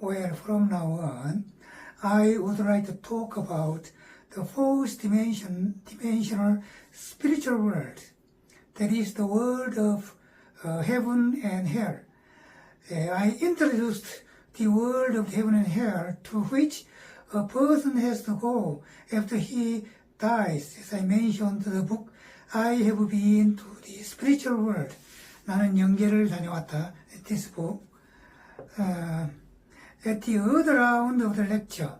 Well, from now on, I would like to talk about the fourth dimensional spiritual world. That is the world of heaven and hell. I introduced the world of heaven and hell, to which a person has to go after he dies. As I mentioned in the book, I have been to the spiritual world. 나는 영계를 다녀왔다. This book. At the other round of the lecture.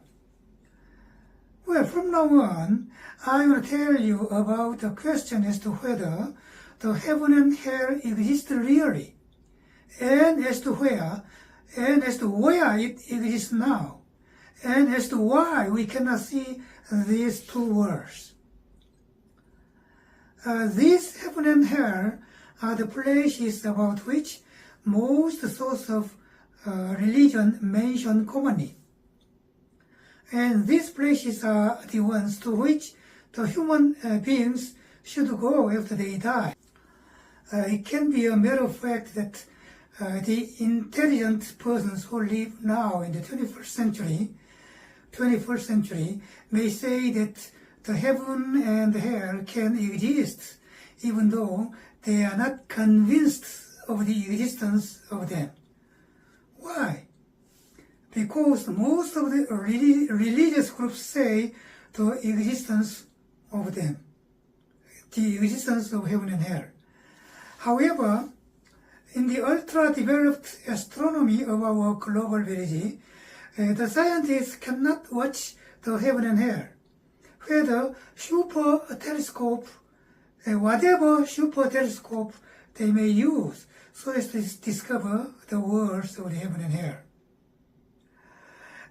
Well, from now on, I will tell you about the question as to whether the heaven and hell exist really, and as to where it exists now, and as to why we cannot see these two worlds. These heaven and hell are the places about which most sources of religion mention commonly. And these places are the ones to which the human beings should go after they die. It can be a matter of fact that the intelligent persons who live now in the 21st century may say that the heaven and hell can exist, even though they are not convinced of the existence of them. Why? Because most of the religious groups say the existence of them, the existence of heaven and hell. However, in the ultra-developed astronomy of our global village, the scientists cannot watch the heaven and hell. Whether whatever super telescope they may use so as to discover the worlds of the heaven and hell.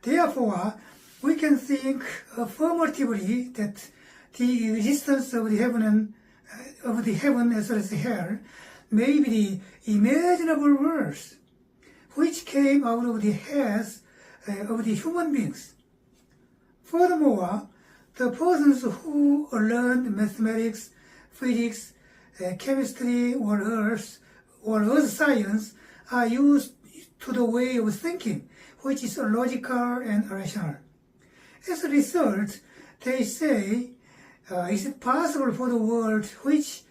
Therefore, we can think affirmatively that the existence of the heaven as well as the hell may be the imaginable worlds which came out of the heads of the human beings. Furthermore, the persons who learned mathematics, physics, chemistry, or earth science are used to the way of thinking, which is logical and rational. As a result, they say, is it possible for the world which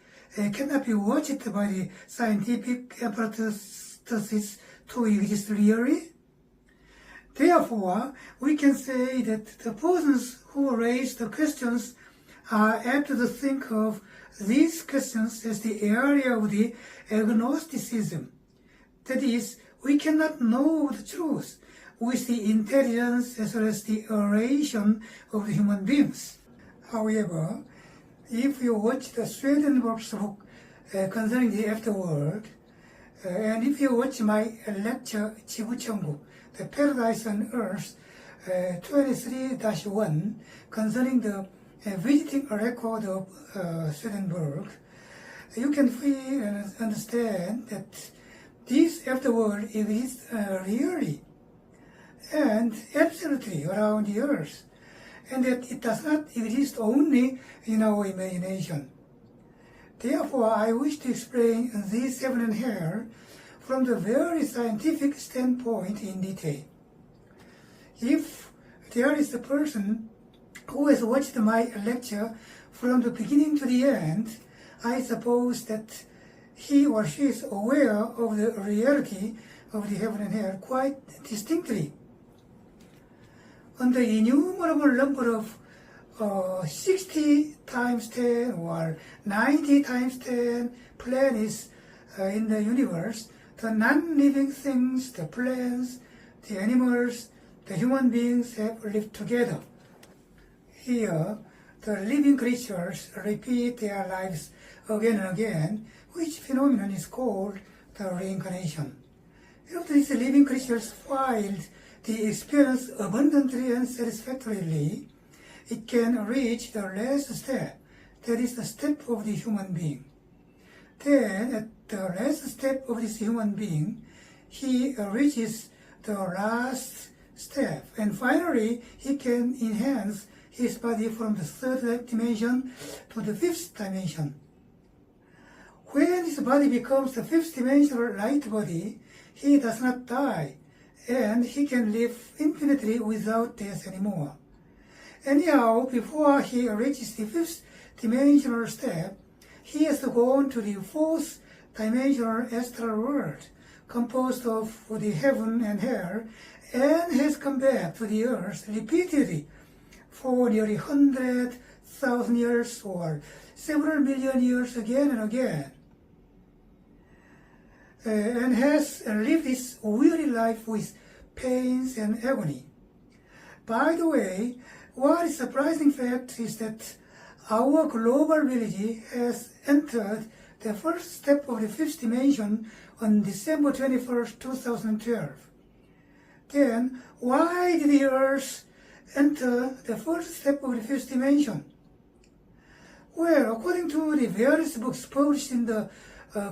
cannot be watched by the scientific apparatus to exist really? Therefore, we can say that the persons who raise the questions are apt to think of these questions as the area of the agnosticism. That is, we cannot know the truth with the intelligence as well as the oration of the human beings. However, if you watch the Swedenborg's book concerning the afterworld, and if you watch my lecture, 지구천국, the Paradise on Earth, 23-1, concerning the visiting record of Swedenborg, you can feel and understand that this afterworld exists really and absolutely around the earth, and that it does not exist only in our imagination. Therefore, I wish to explain this heaven and hell from the very scientific standpoint in detail. If there is a person who has watched my lecture from the beginning to the end, I suppose that he or she is aware of the reality of the heaven and hell quite distinctly. On the innumerable number of 60 times 10 or 90 times 10 planets in the universe, the non-living things, the plants, the animals, the human beings have lived together. Here, the living creatures repeat their lives again and again, which phenomenon is called the reincarnation. If these living creatures filed the experience abundantly and satisfactorily, it can reach the last step, that is the step of the human being. Then, at the last step of this human being, he reaches the last step, and finally he can enhance his body from the third dimension to the fifth dimension. When his body becomes the fifth dimensional light body, he does not die, and he can live infinitely without death anymore. Anyhow, before he reaches the fifth dimensional step, he has to go on to the fourth dimensional astral world, composed of the heaven and hell, and has come back to the earth repeatedly for nearly 100,000 years or several million years again and again, and has lived this weary life with pains and agony. By the way, one surprising fact is that our global village has entered the first step of the fifth dimension on December 21st, 2012. Then, why did the Earth enter the first step of the fifth dimension? Well, according to the various books published in the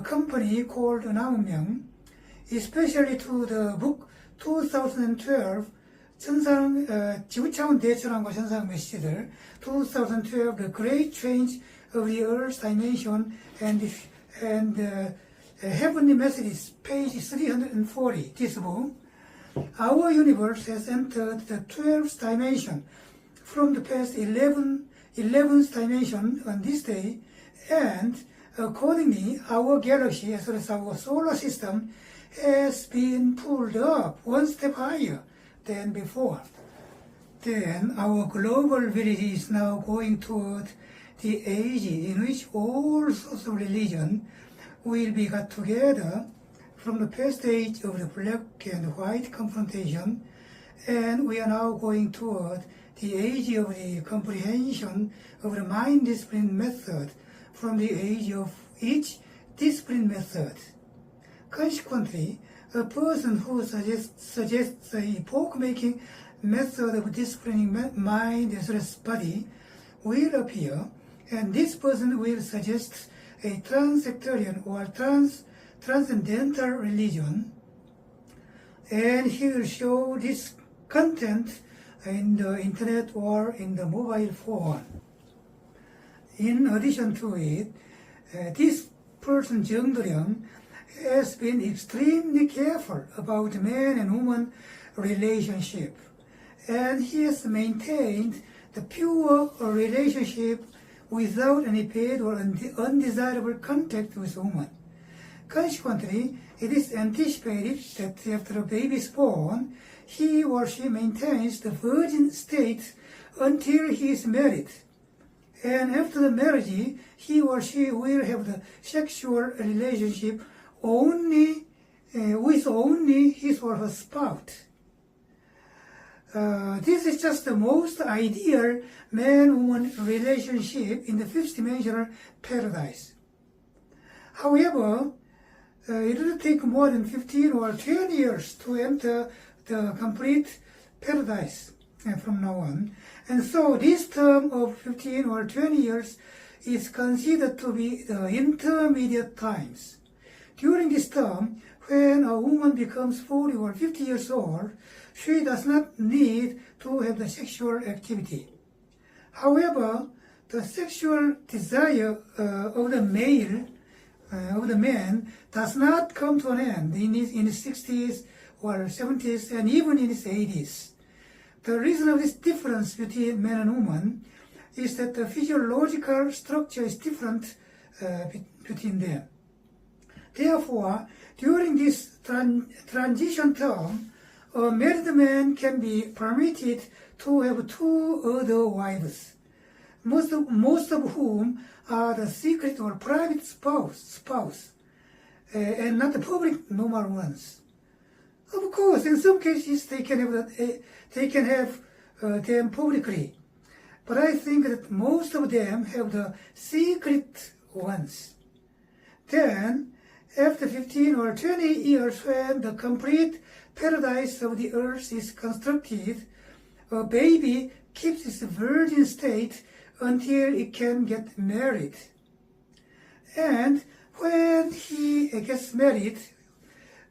company called 나운명, especially to the book 2012, 지구차원 대천왕과 천상 메시지들, 2012, The Great Change of the Earth's Dimension and Heavenly Messages, page 340, this book, our universe has entered the 12th dimension from the past 11th dimension on this day, and accordingly, our galaxy as well as our solar system has been pulled up one step higher than before. Then our global village is now going toward the age in which all sorts of religion will be got together from the past age of the black and white confrontation, and we are now going toward the age of the comprehension of the mind discipline method from the age of each discipline method. Consequently, a person who suggests a epoch-making method of disciplining mind as well as body will appear, and this person will suggest a trans-sectarian or transcendental religion, and he will show this content in the internet or in the mobile phone. In addition to it, this person, Jung Do-ryung, has been extremely careful about man and woman relationship, and he has maintained the pure relationship without any paid or undesirable contact with woman. Consequently, it is anticipated that after a baby is born, he or she maintains the virgin state until he is married. And after the marriage, he or she will have the sexual relationship only with only his or her spouse. This is just the most ideal man-woman relationship in the fifth dimensional paradise. However, it will take more than 15 or 20 years to enter the complete paradise from now on. And so this term of 15 or 20 years is considered to be the intermediate times. During this term, when a woman becomes 40 or 50 years old, she does not need to have the sexual activity. However, the sexual desire of the male, of the man, does not come to an end in his 60s or 70s and even in his 80s. The reason of this difference between man and woman is that the physiological structure is different between them. Therefore, during this transition term, a married man can be permitted to have 2 other wives, most of whom are the secret or private spouse, and not the public normal ones. Of course, in some cases they can have them publicly, but I think that most of them have the secret ones. Then, after 15 or 20 years, when the complete paradise of the earth is constructed, a baby keeps its virgin state until it can get married. And when he gets married,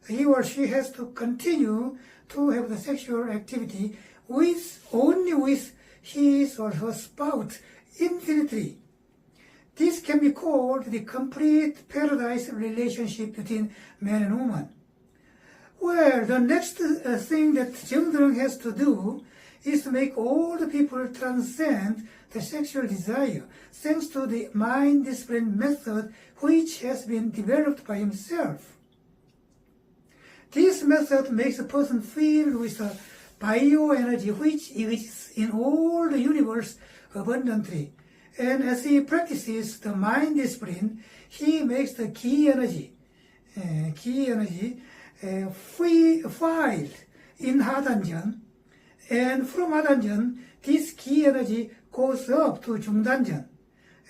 he or she has to continue to have the sexual activity only with his or her spouse infinitely. This can be called the complete paradise relationship between man and woman. Well, the next thing that Jeongdorong has to do is to make all the people transcend the sexual desire, thanks to the mind discipline method which has been developed by himself. This method makes a person filled with a bioenergy which exists in all the universe abundantly. And as he practices the mind discipline, he makes the ki energy filed in 하단전, and from 하단전, this ki energy goes up to 중단전,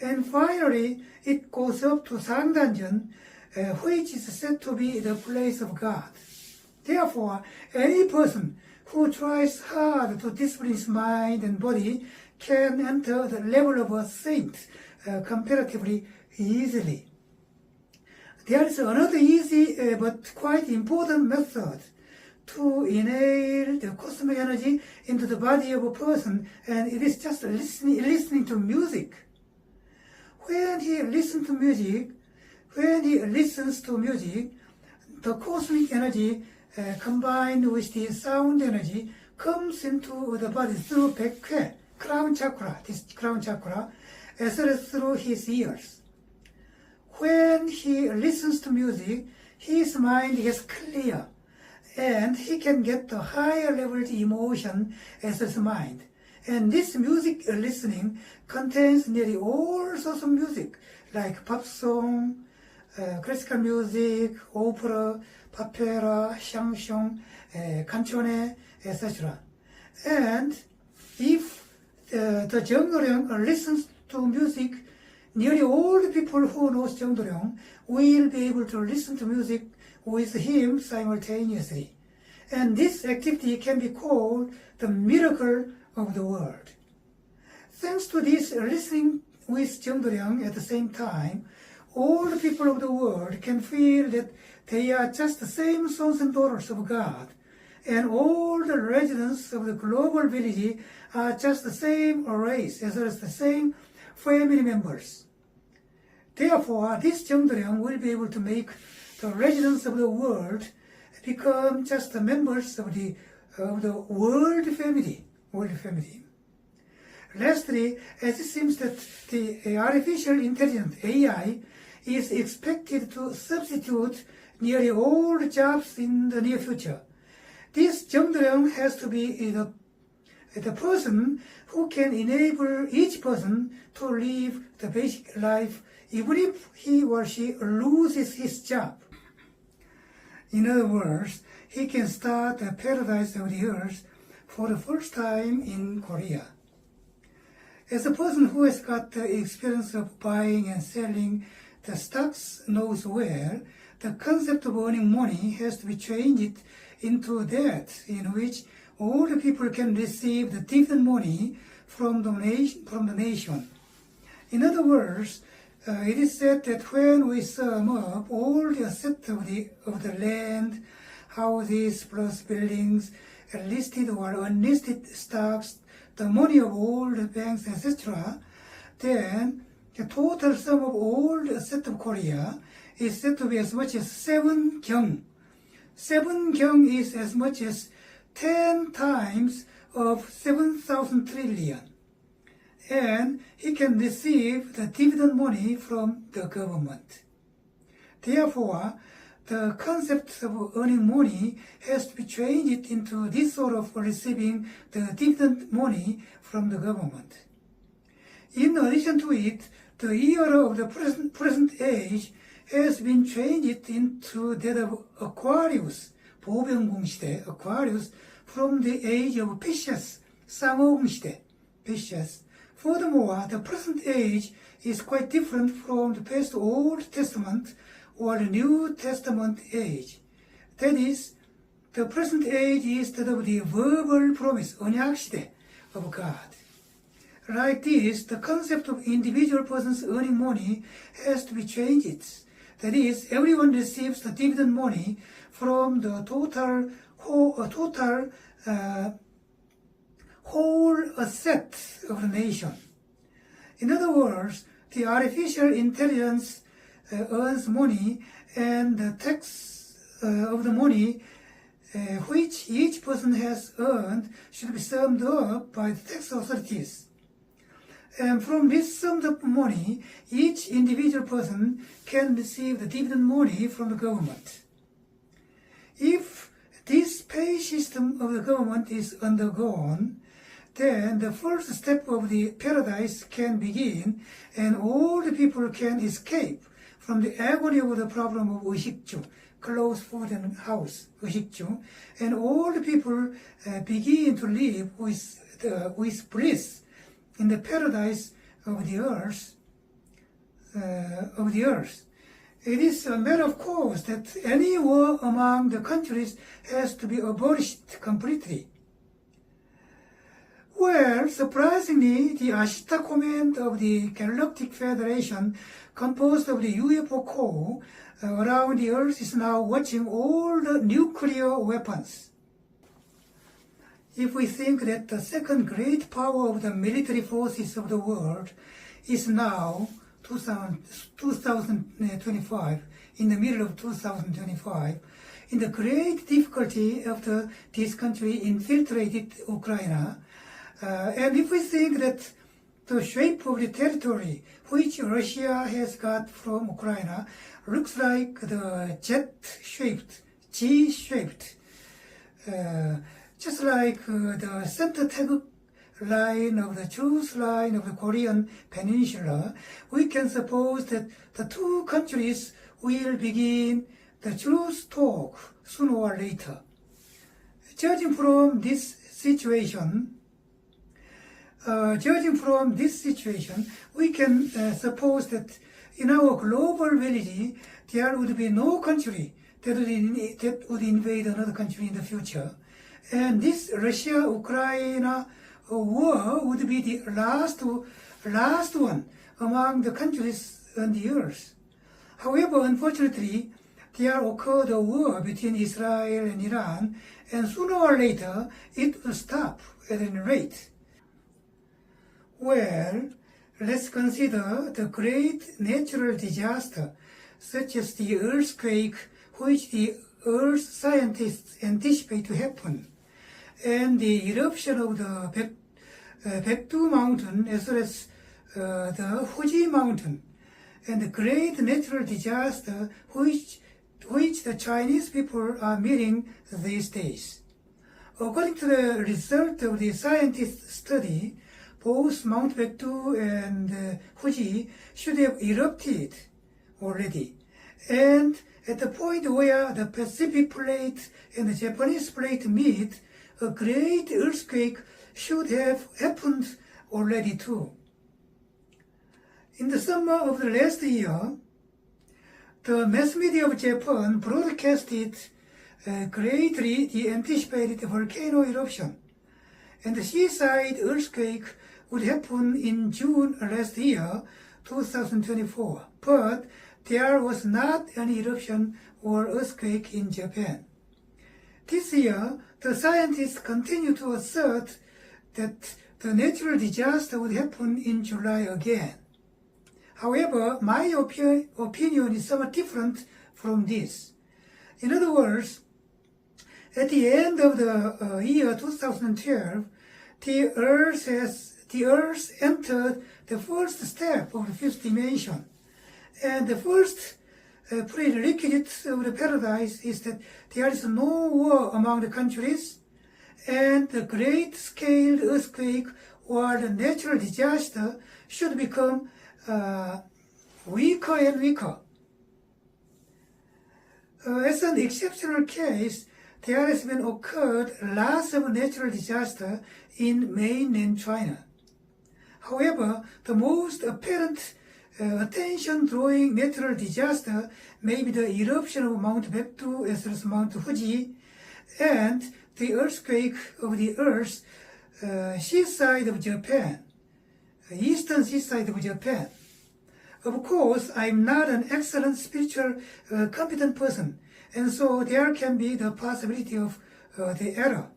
and finally it goes up to 상단전, which is said to be the place of God. Therefore, any person who tries hard to discipline his mind and body can enter the level of a saint comparatively easily. There is another easy but quite important method to inhale the cosmic energy into the body of a person, and it is just listening to music. When he listens to music, the cosmic energy combined with the sound energy comes into the body through 백회, crown chakra, as well as through his ears. When he listens to music, his mind is clear, and he can get the higher level emotion as his mind. And this music listening contains nearly all sorts of music, like pop song, classical music, opera, papera, chanson, canzone, etc. And if the Jeongdorong listens to music, nearly all the people who know Jeongdorong will be able to listen to music with him simultaneously. And this activity can be called the miracle of the world. Thanks to this listening with Jeongdorong at the same time, all the people of the world can feel that they are just the same sons and daughters of God, and all the residents of the global village are just the same race as well as the same family members. Therefore, this Jeongdorong will be able to make the residents of the world become just the members of the world family. Lastly, as it seems that the artificial intelligence, AI, is expected to substitute nearly all the jobs in the near future, this Jeongdorong has to be the person who can enable each person to live the basic life even if he or she loses his job. In other words, he can start the paradise of the earth for the first time in Korea. As a person who has got the experience of buying and selling the stocks knows well, the concept of earning money has to be changed into that in which all the people can receive the dividend money from the nation. In other words, it is said that when we sum up all the assets of the land, houses plus buildings, listed or unlisted stocks, the money of all the banks, etc., then the total sum of all the assets of Korea is said to be as much as 7 kyung. 7 kyung is as much as 10 times of 7,000 trillion. And he can receive the dividend money from the government. Therefore, the concept of earning money has to be changed into this sort of receiving the dividend money from the government. In addition to it, the era of the present age has been changed into that of Aquarius, 보병공시대, Aquarius, from the age of Pisces, 쌍어공시대, Pisces. Furthermore, the present age is quite different from the past Old Testament or the New Testament age. That is, the present age is that of the verbal promise, 언약시대, of God. Like this, the concept of individual persons earning money has to be changed. That is, everyone receives the dividend money from the whole asset of the nation. In other words, the artificial intelligence earns money, and the tax of the money which each person has earned should be summed up by the tax authorities. And from this summed up money, each individual person can receive the dividend money from the government. If this pay system of the government is undergone, then the first step of the paradise can begin and all the people can escape from the agony of the problem of 의식주, clothes, food and house, 의식주, and all the people begin to live with bliss in the paradise of the earth. It is a matter of course that any war among the countries has to be abolished completely. Well, surprisingly, the Ashita Command of the Galactic Federation, composed of the UFO core around the Earth, is now watching all the nuclear weapons. If we think that the second great power of the military forces of the world is now 2025, in the middle of 2025, in the great difficulty after this country infiltrated Ukraine, and if we think that the shape of the territory which Russia has got from Ukraine looks like the jet-shaped, G-shaped, just like the center Taeguk line of the truth line of the Korean Peninsula, we can suppose that the two countries will begin the truth talk sooner or later. Judging from this situation, we can suppose that in our global village, there would be no country that would invade another country in the future. And this Russia-Ukraine war would be the last one among the countries on the earth. However, unfortunately, there occurred a war between Israel and Iran, and sooner or later it will stop at any rate. Well, let's consider the great natural disaster, such as the earthquake, which the Earth scientists anticipate to happen, and the eruption of the Baekdu mountain as well as the Fuji mountain, and the great natural disaster which the Chinese people are meeting these days. According to the result of the scientists' study, both Mount Baekdu and Fuji should have erupted already, and at the point where the Pacific plate and the Japanese plate meet, a great earthquake should have happened already too. In the summer of the last year, the mass media of Japan broadcasted greatly the anticipated volcano eruption, and the seaside earthquake would happen in June last year, 2024. But there was not an eruption or earthquake in Japan. This year, the scientists continue to assert that the natural disaster would happen in July again. However, my opinion is somewhat different from this. In other words, at the end of the year 2012, the Earth entered the first step of the fifth dimension. And the first prerequisite of the paradise is that there is no war among the countries, and the great scale earthquake or the natural disaster should become weaker and weaker. As an exceptional case, there has been occurred lots of natural disaster in mainland China. However, the most apparent attention-drawing natural disaster may be the eruption of Mount Baekdu as well as Mount Fuji, and the earthquake of the Earth's seaside of Japan, eastern seaside of Japan. Of course, I'm not an excellent spiritual competent person, and so there can be the possibility of the error.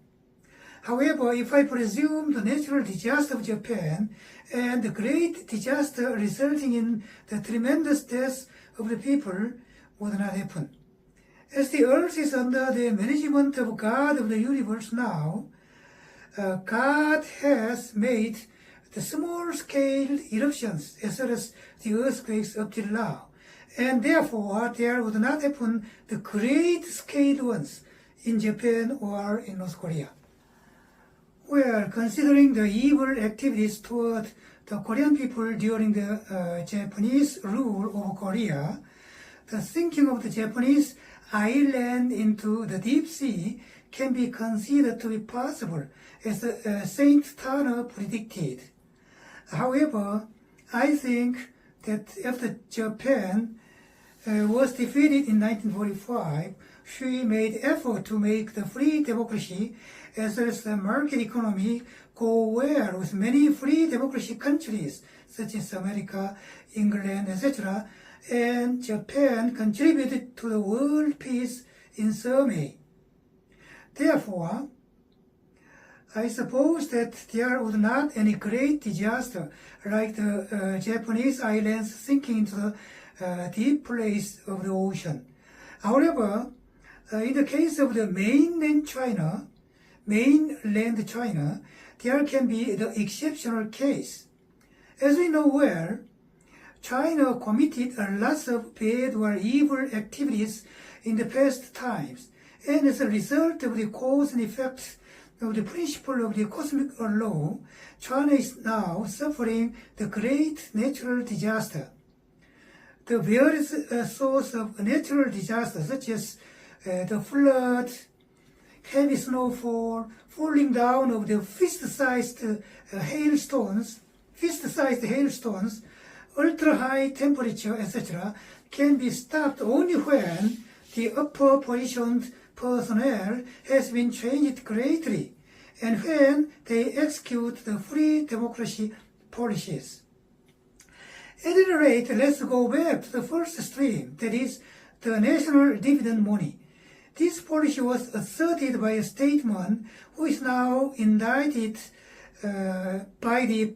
However, if I presume the natural disaster of Japan and the great disaster resulting in the tremendous death of the people would not happen, As the earth is under the management of God of the universe now, God has made the small-scale eruptions as well as the earthquakes up till now, and therefore there would not happen the great-scale ones in Japan or in North Korea. Well, considering the evil activities toward the Korean people during the Japanese rule over Korea, the sinking of the Japanese island into the deep sea can be considered to be possible, as Saint Turner predicted. However, I think that after Japan was defeated in 1945, she made effort to make the free democracy as well as the market economy go well with many free democracy countries such as America, England, etc., and Japan contributed to the world peace in some way. Therefore, I suppose that there was not any great disaster like the Japanese islands sinking into the deep place of the ocean. However, in the case of the mainland China, there can be the exceptional case. As we know well, China committed a lot of bad or evil activities in the past times, and as a result of the cause and effect of the principle of the cosmic law, China is now suffering the great natural disaster. The various sources of natural disasters, such as the flood, heavy snowfall, falling down of the fist-sized hailstones, ultra-high temperature, etc., can be stopped only when the upper positioned personnel has been changed greatly, and when they execute the free democracy policies. At any rate, let's go back to the first stream, that is, the national dividend money. This policy was asserted by a statesman who is now indicted by the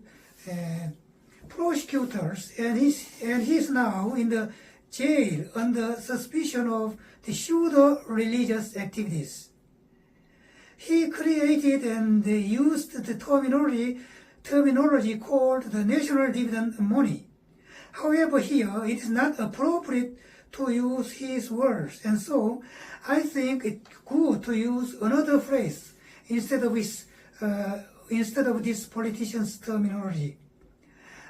prosecutors, and he is now in the jail under suspicion of the pseudo-religious activities. He created and used the terminology called the national dividend money. However, here it is not appropriate to use his words, and so I think it's good to use another phrase instead of this politician's terminology.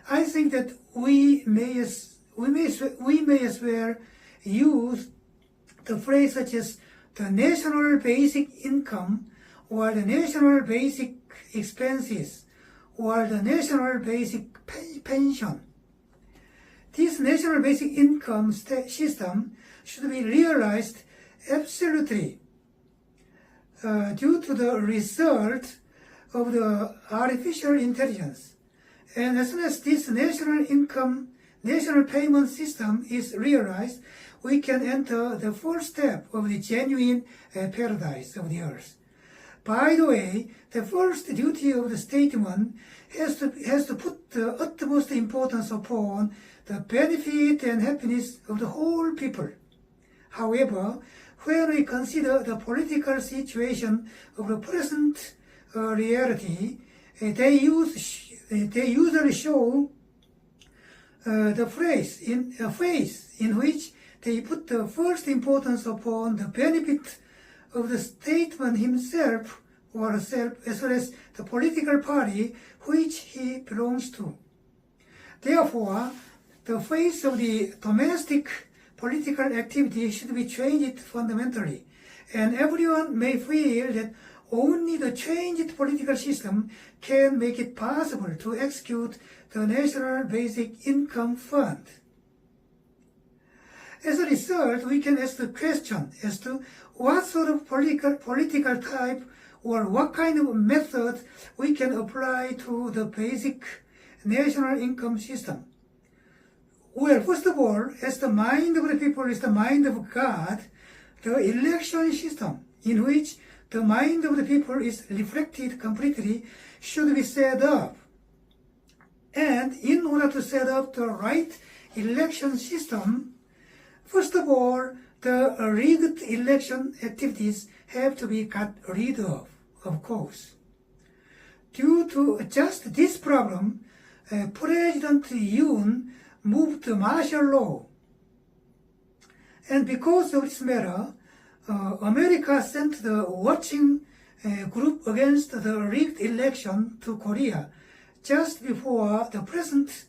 I think that we may as well use the phrase such as the national basic income, or the national basic expenses, or the national basic pension. This national basic income system should be realized absolutely due to the result of the artificial intelligence. And as soon as this national payment system is realized, we can enter the first step of the genuine paradise of the earth. By the way, the first duty of the statesman has to put the utmost importance upon the benefit and happiness of the whole people. However, when we consider the political situation of the present reality, they usually show the phrase in which they put the first importance upon the benefit of the statesman himself or herself, as well as the political party which he belongs to. Therefore, the face of the domestic political activity should be changed fundamentally, and everyone may feel that only the changed political system can make it possible to execute the National Basic Income Fund. As a result, we can ask the question as to what sort of political type or what kind of method we can apply to the basic national income system. Well, first of all, as the mind of the people is the mind of God, the election system in which the mind of the people is reflected completely should be set up. And in order to set up the right election system, first of all, the rigged election activities have to be got rid of course. Due to just this problem, President Yoon moved martial law. And because of this matter, America sent the watching group against the rigged election to Korea just before the present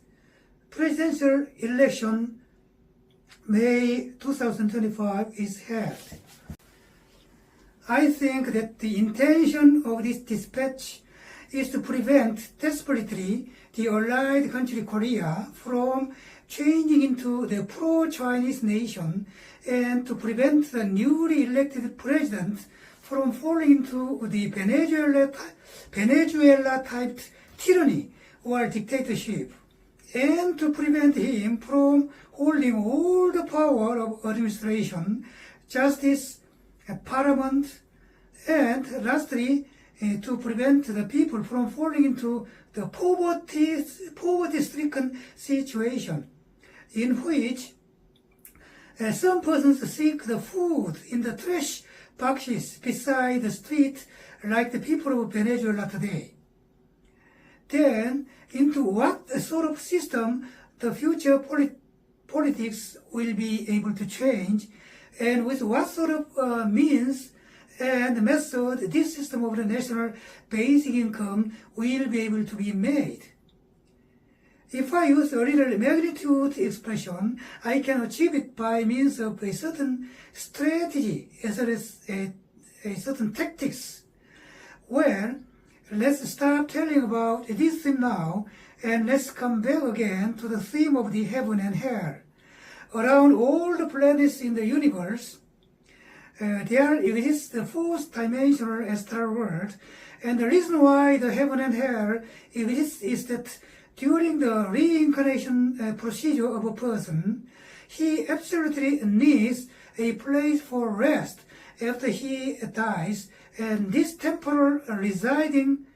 presidential election, May 2025, is held. I think that the intention of this dispatch is to prevent desperately the allied country Korea from changing into the pro-Chinese nation and to prevent the newly elected president from falling into the Venezuela-type tyranny or dictatorship, and to prevent him from holding all the power of administration, justice, parliament, and lastly, to prevent the people from falling into the poverty-stricken situation in which some persons seek the food in the trash boxes beside the street like the people of Venezuela today. Then, into what sort of system the future politics will be able to change, and with what sort of means and method this system of the national basic income will be able to be made. If I use a little magnitude expression, I can achieve it by means of a certain strategy as well as a certain tactics. Well, let's start telling about this thing now, and let's come back again to the theme of the heaven and hell. Around all the planets in the universe, there exists the fourth dimensional astral world, and the reason why the heaven and hell exists is that during the reincarnation procedure of a person, he absolutely needs a place for rest after he dies, and this temporal resting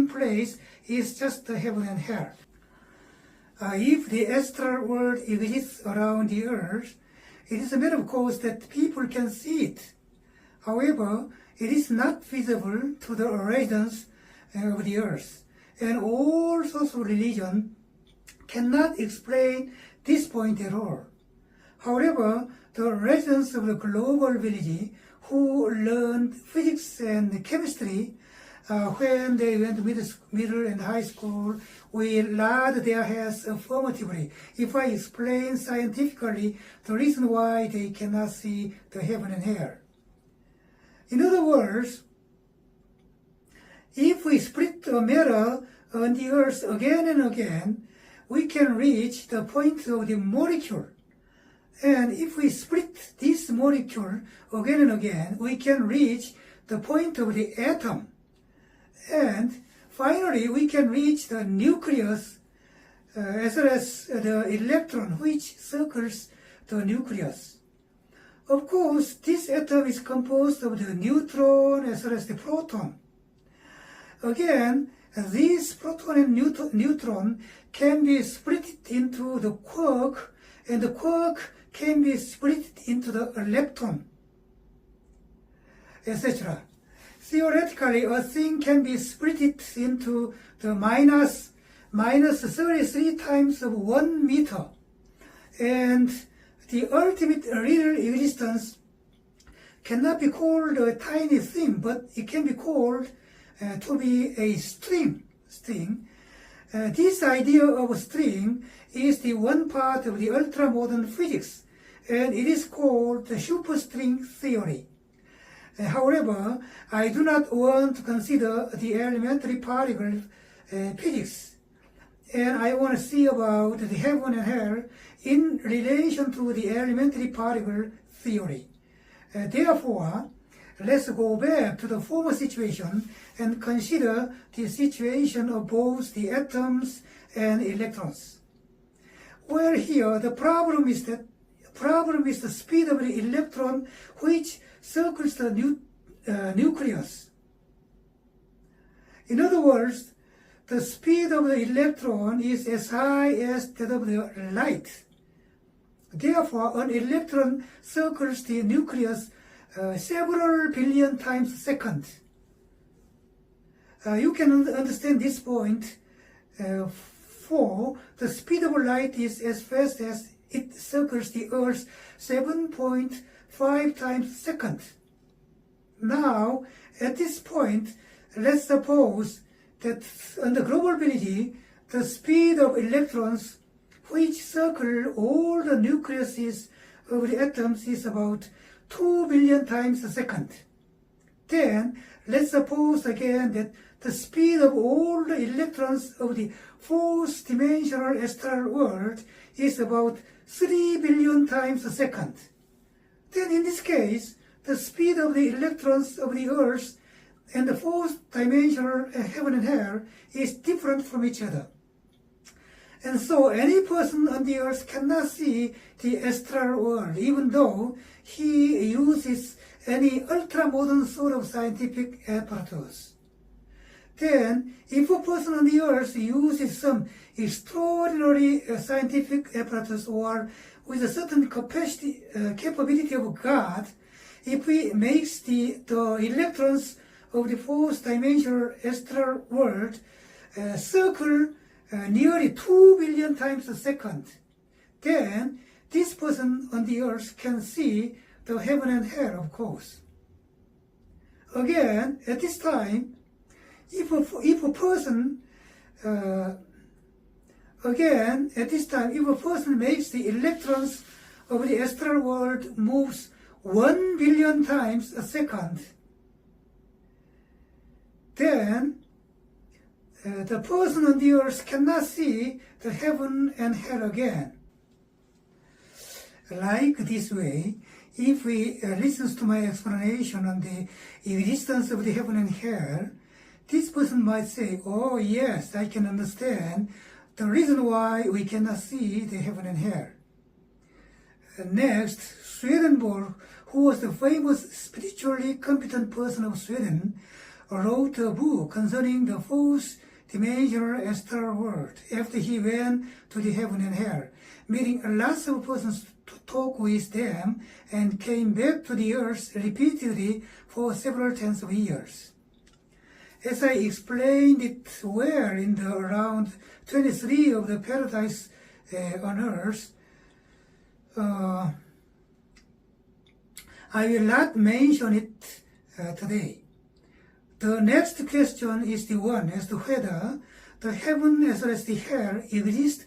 place is just the heaven and hell. If the astral world exists around the earth, it is a matter of course that people can see it. However, it is not visible to the residents of the earth, and all sorts of religion cannot explain this point at all. However, the residents of the global village who learned physics and chemistry when they went to middle and high school will nod their heads affirmatively if I explain scientifically the reason why they cannot see the heaven and hell. In other words, if we split the matter on the earth again and again, we can reach the point of the molecule. And if we split this molecule again and again, we can reach the point of the atom. And finally, we can reach the nucleus as well as the electron which circles the nucleus. Of course, this atom is composed of the neutron as well as the proton. Again, these proton and neutron can be split into the quark, and the quark can be split into the lepton, etc. Theoretically, a thing can be split into the minus 33 times of 1 meter, and the ultimate real existence cannot be called a tiny thing, but it can be called to be a string. This idea of a string is the one part of the ultra-modern physics, and it is called the superstring theory. However, I do not want to consider the elementary particle physics, and I want to see about the heaven and hell in relation to the elementary particle theory. Therefore, let's go back to the former situation and consider the situation of both the atoms and electrons. Well, here the problem is the speed of the electron which circles the nucleus. In other words, the speed of the electron is as high as that of the light. Therefore, an electron circles the nucleus several billion times a second. You can understand this point, for the speed of light is as fast as it circles the Earth 7.5 times a second. Now, at this point, let's suppose that under probability, the speed of electrons which circle all the nucleuses of the atoms is about 2 billion times a second. Then, let's suppose again that the speed of all the electrons of the fourth-dimensional astral world is about 3 billion times a second. Then in this case, the speed of the electrons of the Earth and the fourth-dimensional heaven and hell is different from each other. And so any person on the Earth cannot see the astral world, even though he uses any ultra-modern sort of scientific apparatus. Then, if a person on the Earth uses some extraordinary scientific apparatus or with a certain capability of God, if he makes the electrons of the fourth-dimensional astral world circle nearly 2 billion times a second, then this person on the Earth can see the heaven and hell, of course. Again, at this time, if a person makes the electrons of the astral world moves 1 billion times a second, then the person on the Earth cannot see the heaven and hell again. Like this way, if we listen to my explanation on the existence of the heaven and hell, this person might say, oh yes, I can understand the reason why we cannot see the heaven and hell. Next, Swedenborg, who was the famous spiritually competent person of Sweden, wrote a book concerning the fourth-dimensional astral world after he went to the heaven and hell, meeting lots of persons to talk with them, and came back to the earth repeatedly for several tens of years. As I explained it well in the round 23 of the Paradise on Earth, I will not mention it today. The next question is the one as to whether the heaven as well as the hell exist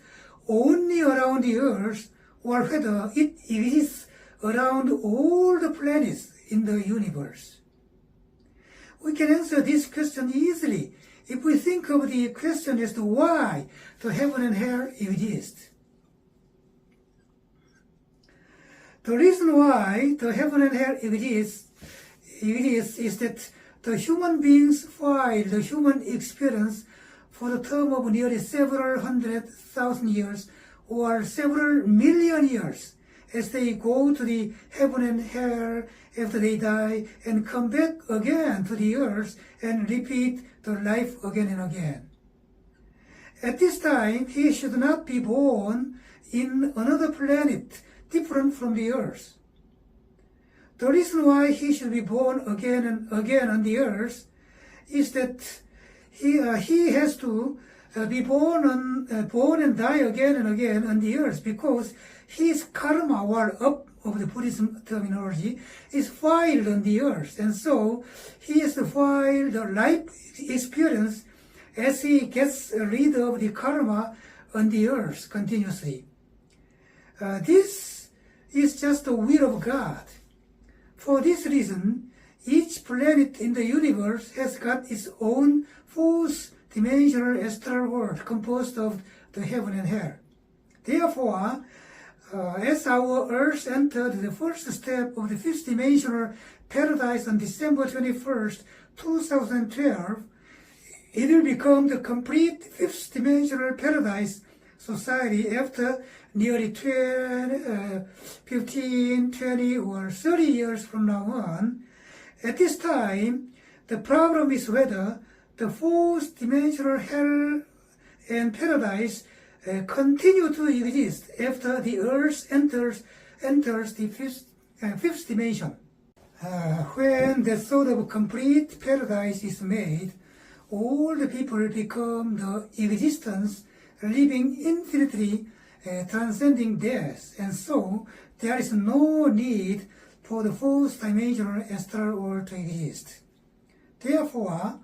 only around the earth, or whether it exists around all the planets in the universe. We can answer this question easily if we think of the question as to why the heaven and hell exist. The reason why the heaven and hell exist is that the human beings file the human experience for the term of nearly several 100,000 years or several million years as they go to the heaven and hell after they die and come back again to the earth and repeat the life again and again. At this time, he should not be born in another planet different from the earth. The reason why he should be born again and again on the earth is that he has to be born and die again and again on the earth, because his karma, or up of the Buddhism terminology, is filed on the earth, and so he has to file the life experience as he gets rid of the karma on the earth continuously. This is just the will of God. For this reason, each planet in the universe has got its own fourth-dimensional astral world composed of the heaven and hell. Therefore, as our Earth entered the first step of the fifth-dimensional paradise on December 21st, 2012, it will become the complete fifth-dimensional paradise society after nearly 15, 20, or 30 years from now on. At this time, the problem is whether the fourth-dimensional hell and paradise continue to exist after the earth enters the fifth dimension. When the thought of complete paradise is made, all the people become the existence living infinitely, transcending death, and so there is no need for the fourth dimensional astral world to exist. Therefore,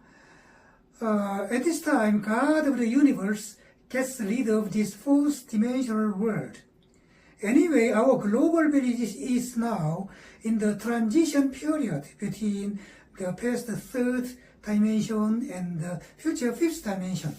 at this time, God of the universe gets rid of this fourth dimensional world. Anyway, our global village is now in the transition period between the past third dimension and the future fifth dimension.